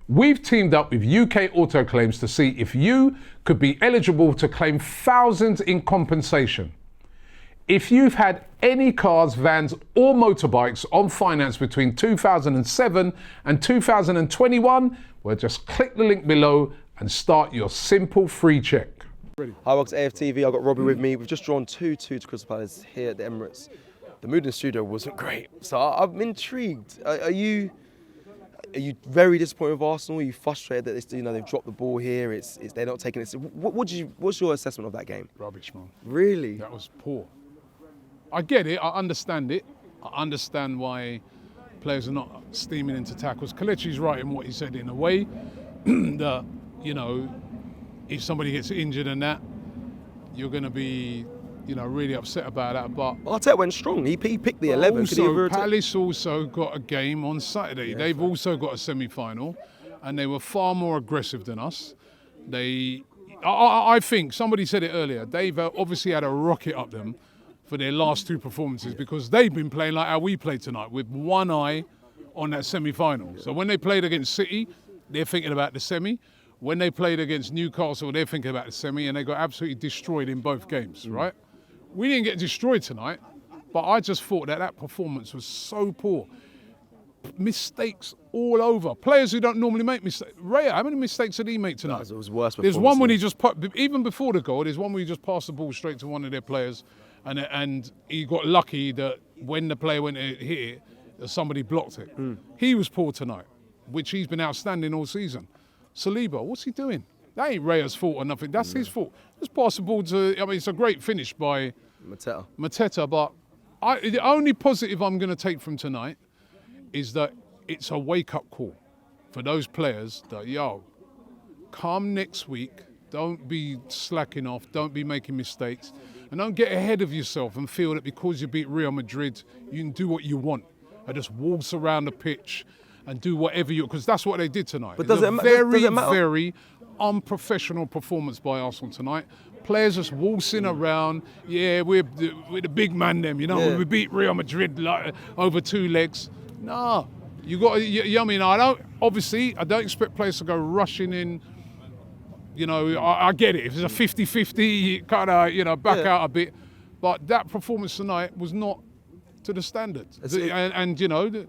We've teamed up with UK Auto Claims to see if you could be eligible to claim thousands in compensation. If you've had any cars, vans or motorbikes on finance between 2007 and 2021, well, just click the link below and start your simple free check. Hi, welcome to AFTV. I've got Robbie with me. We've just drawn 2-2 to Crystal Palace here at the Emirates. The mood in the studio wasn't great, so I'm intrigued. Are you very disappointed with Arsenal? Are you frustrated that they've dropped the ball here? They're not taking it. What's your assessment of that game? Rubbish, man. Really? That was poor. I get it. I understand it. I understand why players are not steaming into tackles. Kelechi's right in what he said in a way that, if somebody gets injured and that, you're going to be, really upset about that. But Arteta went strong. He picked the 11. Palace also got a game on Saturday. Yeah, They've also got a semi-final, and they were far more aggressive than us. I think somebody said it earlier. They've obviously had a rocket up them for their last two performances because they've been playing like how we played tonight, with one eye on that semi-final. So when they played against City, they're thinking about the semi. When they played against Newcastle, they're thinking about the semi, and they got absolutely destroyed in both games, right? We didn't get destroyed tonight, but I just thought that performance was so poor. Mistakes all over. Players who don't normally make mistakes. Raya, how many mistakes did he make tonight? No, it was worse. There's one when he just even before the goal, there's one where he just passed the ball straight to one of their players, and he got lucky that when the player went to hit it, that somebody blocked it. He was poor tonight, which he's been outstanding all season. Saliba, what's he doing? That ain't Raya's fault or nothing. That's his fault. Just pass the ball to. It's a great finish by Mateta, but the only positive I'm going to take from tonight is that it's a wake-up call for those players that, come next week, don't be slacking off, don't be making mistakes, and don't get ahead of yourself and feel that because you beat Real Madrid, you can do what you want and just waltz around the pitch and do whatever because that's what they did tonight. But does it matter? Very unprofessional performance by Arsenal tonight. Players just waltzing around. Yeah, we're the big man them, we beat Real Madrid over two legs. No, you got. I don't expect players to go rushing in. I get it. If it's a 50-50, you kind of back out a bit. But that performance tonight was not to the standard. And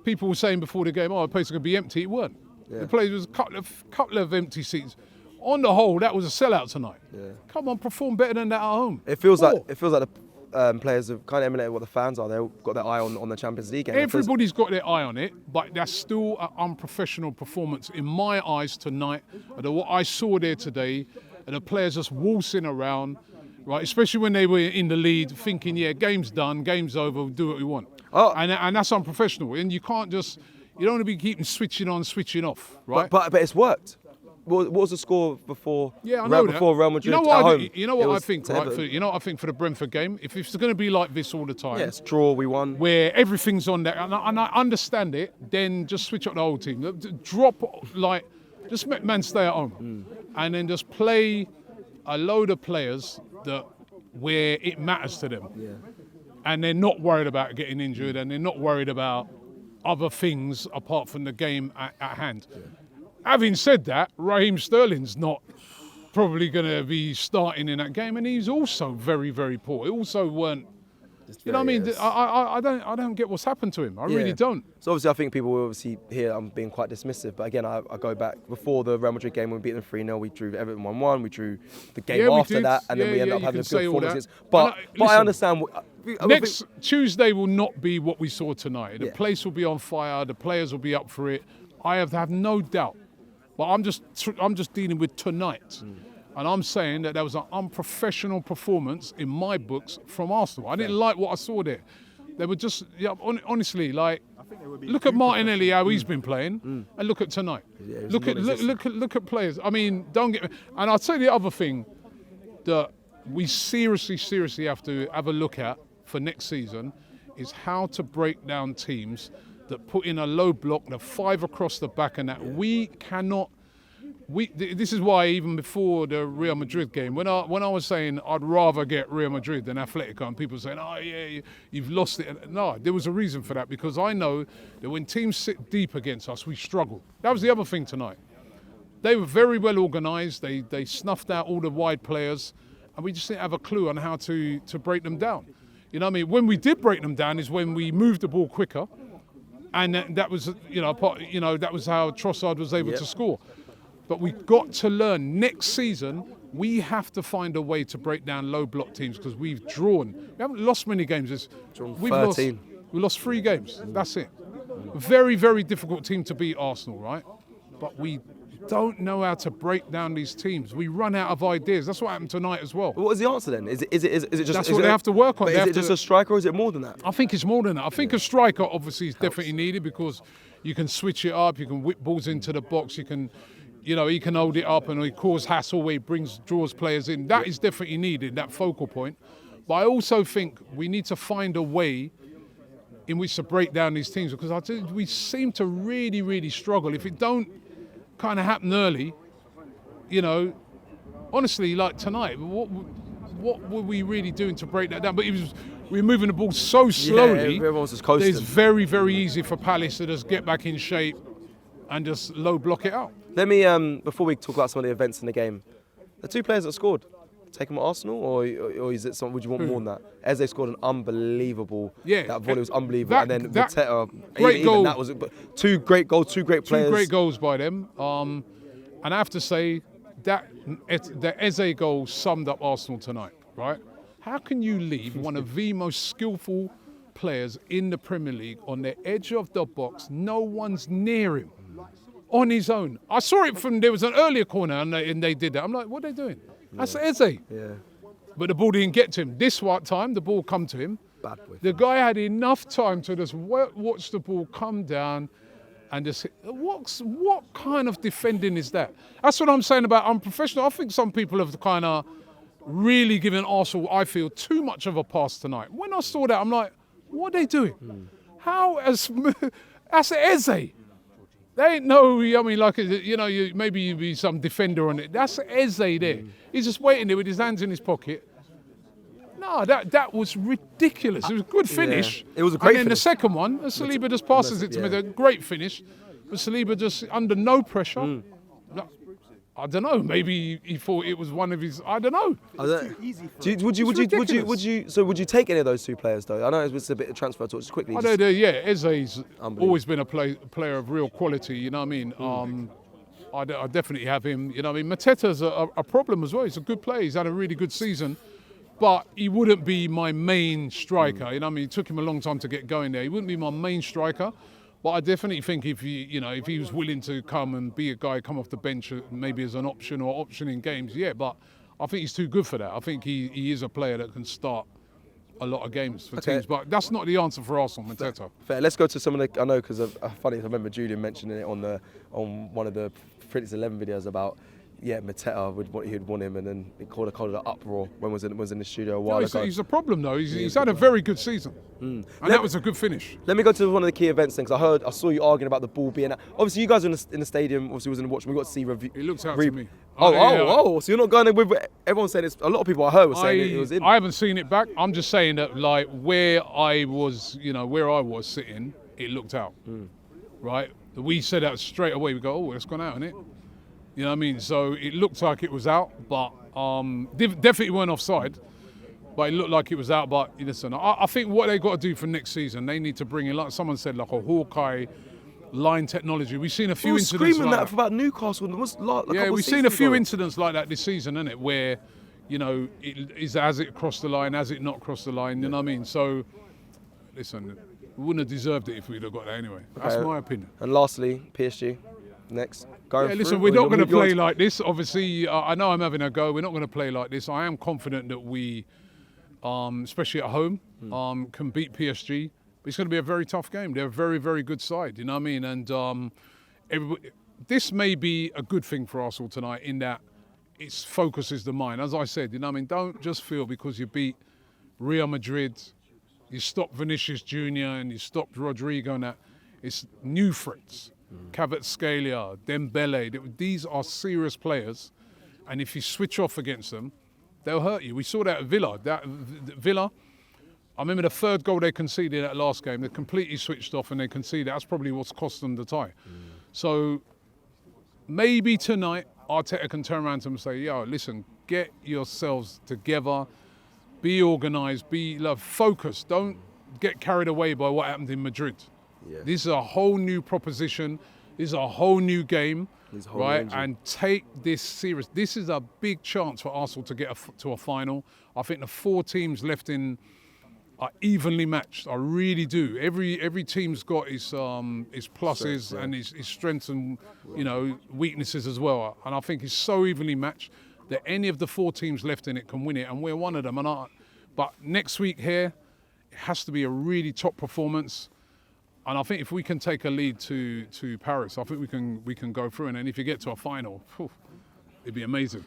people were saying before the game, the place is going to be empty. It weren't. Yeah. The place was a couple of empty seats. On the whole, that was a sellout tonight. Yeah. Come on, perform better than that at home. It feels like the players have kind of emulated what the fans are. They've got their eye on the Champions League game. Everybody's got their eye on it, but that's still an unprofessional performance in my eyes tonight. What I saw there today, and the players just waltzing around, right? Especially when they were in the lead, thinking, game's done, game's over, we'll do what we want. And that's unprofessional. And you don't want to be keeping switching on, switching off, right? But it's worked. What was the score before? Yeah, I know before Real Madrid at home? You know what I think, right? For the Brentford game, if it's going to be like this all the time, it's draw, we won, where everything's on there, and I understand it. Then just switch up the whole team. Just make man stay at home, and then just play a load of players where it matters to them, and they're not worried about getting injured, and they're not worried about other things apart from the game at hand. Yeah. Having said that, Raheem Sterling's not probably going to be starting in that game, and he's also very, very poor. It also weren't. I don't get what's happened to him. I really don't. So obviously, I think people will obviously hear I'm being quite dismissive, but again, I go back before the Real Madrid game when we beat them 3-0. We drew Everton 1-1. We drew the game after that, and then we ended up having good performances. But I understand. Next Tuesday will not be what we saw tonight. The place will be on fire. The players will be up for it. I have no doubt. But I'm just dealing with tonight. And I'm saying that was an unprofessional performance in my books from Arsenal. I didn't like what I saw there. They were just, honestly, look at Martinelli, how he's been playing, and look at tonight. Yeah, look at players. Don't get me. And I'll tell you the other thing that we seriously have to have a look at for next season is how to break down teams that put in a low block, the 5 across the back, and that we This is why even before the Real Madrid game, when I was saying I'd rather get Real Madrid than Atletico, and people saying, oh yeah, you've lost it. No, there was a reason for that, because I know that when teams sit deep against us, we struggle. That was the other thing tonight. They were very well organised. They snuffed out all the wide players, and we just didn't have a clue on how to break them down. You know what I mean? When we did break them down is when we moved the ball quicker, and that was that was how Trossard was able to score. But we've got to learn next season. We have to find a way to break down low block teams, because we've drawn. We haven't lost many games. We've 13. We lost 3 games. That's it. Very, very difficult team to beat, Arsenal, right? But we don't know how to break down these teams. We run out of ideas. That's what happened tonight as well. What is the answer then? Is it just? That's what they have to work on. But is it just a striker, or is it more than that? I think it's more than that. I think a striker obviously is definitely needed, because you can switch it up. You can whip balls into the box. You can. He can hold it up and he cause hassle where he draws players in. That is definitely needed, that focal point. But I also think we need to find a way in which to break down these teams, because we seem to really, really struggle. If it don't kind of happen early, honestly, like tonight, what were we really doing to break that down? But we were moving the ball so slowly. Yeah, everyone was just coasting. It's very, very easy for Palace to just get back in shape and just low block it out. Let me, before we talk about some of the events in the game, the 2 players that scored, take them at Arsenal, or is it something? Would you want more than that? Eze scored an unbelievable. Yeah, that volley was unbelievable, and then Mateta, great goal. Even that was 2 great goals, 2 great players. 2 great goals by them, and I have to say that the Eze goal summed up Arsenal tonight, right? How can you leave one of the most skillful players in the Premier League on the edge of the box? No one's near him. On his own. I saw it there was an earlier corner and they did that. I'm like, what are they doing? That's Eze. Yeah. But the ball didn't get to him. This time, the ball come to him. Bad boy. The guy had enough time to just watch the ball come down and just hit. What kind of defending is that? That's what I'm saying about unprofessional. I think some people have kind of really given Arsenal, I feel, too much of a pass tonight. When I saw that, I'm like, what are they doing? That's Eze. They ain't no, maybe you'd be some defender on it. That's Eze there. He's just waiting there with his hands in his pocket. No, that was ridiculous. It was a good finish. Yeah. It was a great finish. And then the second one, Saliba just passes it to me. A great finish. But Saliba just under no pressure. I don't know. Maybe he thought it was one of his. I don't know. Would you take any of those 2 players though? I know it was a bit of transfer talk. Just quickly. Eze's always been a player of real quality. You know what I mean? I definitely have him. You know what I mean? Mateta's a problem as well. He's a good player. He's had a really good season, but he wouldn't be my main striker. You know what I mean? It took him a long time to get going there. He wouldn't be my main striker. But I definitely think if he was willing to come and be a guy, come off the bench maybe as an option or option in games, but I think he's too good for that. I think he is a player that can start a lot of games for teams. But that's not the answer for Arsenal, Mateta. Fair. Let's go to some of the. I know because funny. I remember Julian mentioning it on one of the Prince 11 videos about. Yeah, Mateta he'd want him, and then he called it an uproar when was in the studio a while ago. He's a problem though. He's had a very good season, and that was a good finish. Let me go to one of the key events things. I saw you arguing about the ball being out. Obviously, you guys were in the stadium. Obviously, was in the watch. We got to see review. It looks out to me. So you're not going in with everyone saying it's. A lot of people I heard were saying it was in. I haven't seen it back. I'm just saying that like where I was sitting, it looked out. Right. We said that straight away. We go, oh, it's gone out, isn't it? You know what I mean? So it looked like it was out, but definitely weren't offside. But it looked like it was out. But listen, I think what they got to do for next season, they need to bring in, like someone said, like a Hawkeye line technology. We've seen a few incidents screaming like that about Newcastle. We've seen a few incidents like that this season, isn't it? Where, has it crossed the line? Has it not crossed the line? You know what I mean? So, listen, we wouldn't have deserved it if we'd have got that anyway. That's my opinion. And lastly, PSG. Next. Listen, we're not going to play like this. Obviously, I know I'm having a go. We're not going to play like this. I am confident that we, especially at home, can beat PSG. But it's going to be a very tough game. They're a very, very good side. You know what I mean? And this may be a good thing for Arsenal tonight in that it focuses the mind. As I said, you know what I mean? Don't just feel because you beat Real Madrid, you stopped Vinicius Jr. and you stopped Rodrigo and that. It's new threats. Kvaratskhelia, Dembele. These are serious players, and if you switch off against them, they'll hurt you. We saw that at Villa. Villa, I remember the third goal they conceded at last game. They completely switched off and they conceded. That's probably what's cost them the tie. So maybe tonight Arteta can turn around to them and say, yo, listen, get yourselves together, be organised, be focused. Don't get carried away by what happened in Madrid. Yeah. This is a whole new proposition. This is a whole new game, right? And take this serious. This is a big chance for Arsenal to get to a final. I think the 4 teams left in are evenly matched. I really do. Every team's got its pluses and its strengths and weaknesses as well. And I think it's so evenly matched that any of the 4 teams left in it can win it, and we're one of them. But next week here, it has to be a really top performance. And I think if we can take a lead to Paris, I think we can go through. And then if you get to a final, it'd be amazing.